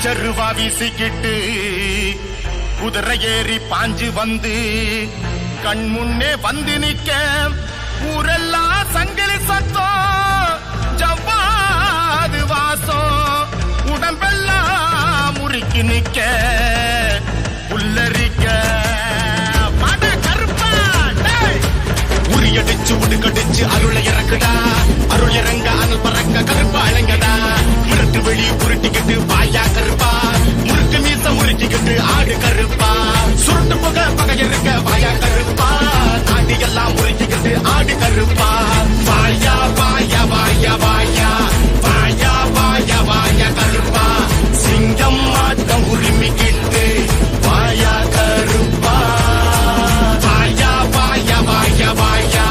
வீச்சருவா வீசிக்கிட்டு குதிரை ஏறி பாஞ்சு வந்து கண் முன்னே வந்து நிக்க ஊரெல்லாம் சங்கிலி சத்தம் ஜவ்வாது வாசம் உடம்பெல்லாம் முறுக்கி நிக்க புல்லரிக்க உரியடிச்சு உடுக்கடிச்சு அருளை இறக்குடா அருள் இறங்க அனல் பறக்க கருப்பா இறங்கடா முரட்டு வெளி உருட்டிக்கிட்டு வாயா கருப்பா முறுக்கு மீச முறுக்கிக்கிட்டு ஆடு கருப்பா சுருட்டு புகை பகை இருக்க வாயா கருப்பா நாடி எல்லாம் முறுக்கிக்கிட்டு ஆடு கருப்பா வாயா வாயா வாயா வாயா வாயா வாயா வாயா கருப்பா சிங்கம் மாட்டம் உரிமிக்கிட்டு வாயா கருப்பா வாயா வாயா வாயா வாயா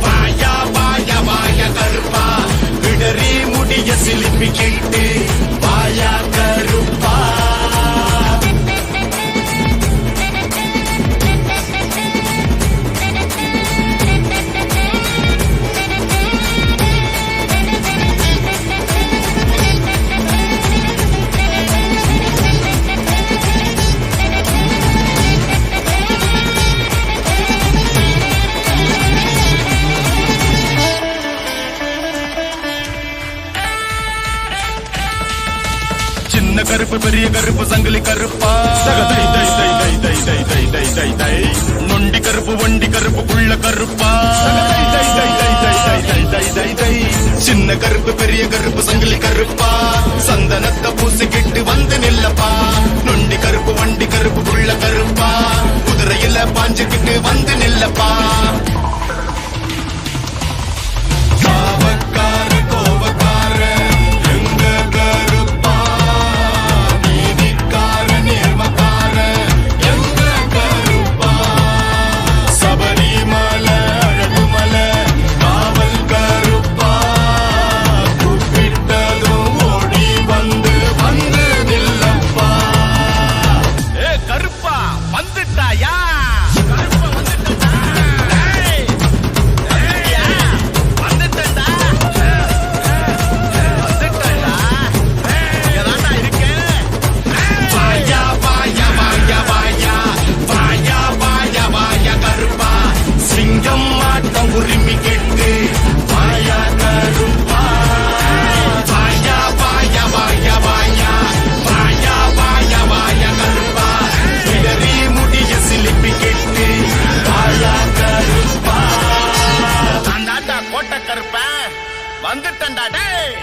வாயா வாயா வாயா கருப்பா விடறி முடிய சிலிப்பிக்கிட்டு வாயா கருப்பா சின்ன கருப்பு பெரிய கருப்பு சங்கிலி கருப்பா நொண்டி கருப்பு வண்டி கருப்பு குள்ள கருப்பா சின்ன கருப்பு பெரிய கருப்பு சங்கிலி கருப்பா சந்தனத்தை பூசிக்கிட்டு வந்து நில்லப்பா நொண்டி கருப்பு வண்டி கருப்பு குள்ள கருப்பா குதிரையில பாஞ்சுக்கிட்டு வந்து நில்லப்பா வந்துட்டா டேய்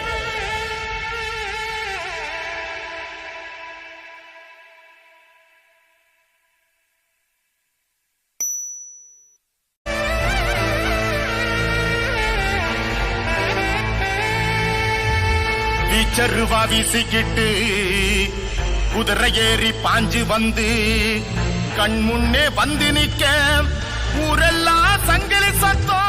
வீச்சருவா வீசிக்கிட்டு குதிரை ஏறி பாஞ்சு வந்து கண் முன்னே வந்து நிக்க ஊரெல்லாம் சங்கிலி சத்தம்